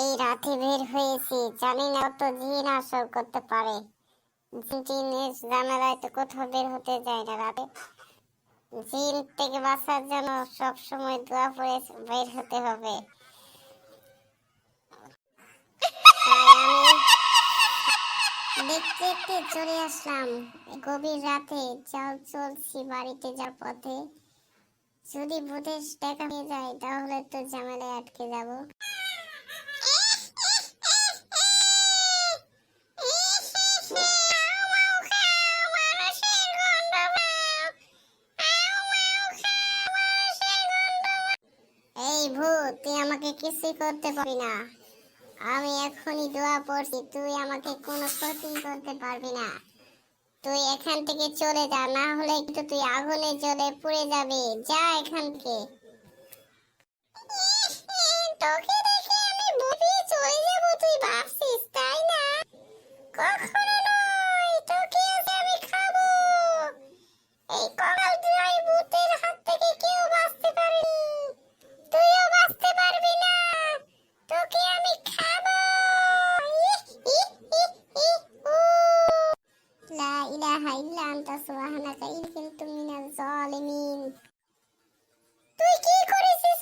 এই রাতে বের হয়েছি, জানি না তো জিন আসর করতে পারে। জিনের ঝামেলায় তো কোথাও বের হতে যায় না রাতে। জিন থেকে বাঁচার জন্য সব সময় দোয়া পড়ে বের হতে হবে। তাই আমি দেখতে দেখতে চলে আসলাম গভীর রাতে। চলছি বাড়িতে যাওয়ার পথে। যদি ভূতের দেখা পেয়ে যায় তাহলে তো ঝামেলায় আটকে যাব। এই ভূত, তুই আমাকে কিছুই করতে পারবি না। আমি এখনই দোয়া পড়ছি, তুই আমাকে কোনো ক্ষতি করতে পারবি না। তুই এখান থেকে চলে যা, না হলে কিন্তু তুই আগুনে জ্বলে পুড়ে যাবি। যা এখান থেকে। তোকে দেখে আমি ভূতে চলে যাব তুই ভাবছিস, তাই না? কখনো নয়, তোকে আজ আমি খাবো। এই কঙ্কাল জয় ভূতের হাত থেকে কেউ বাঁচতে পারেনি, তুইও বাঁচতে পারবি না। তোকে আমি খাবো। লা ইলাহা ইল্লা আনতা সুবহানাকা ইন্নী কুনতু মিনাজ জালিমিন। তুই কি করেছিস?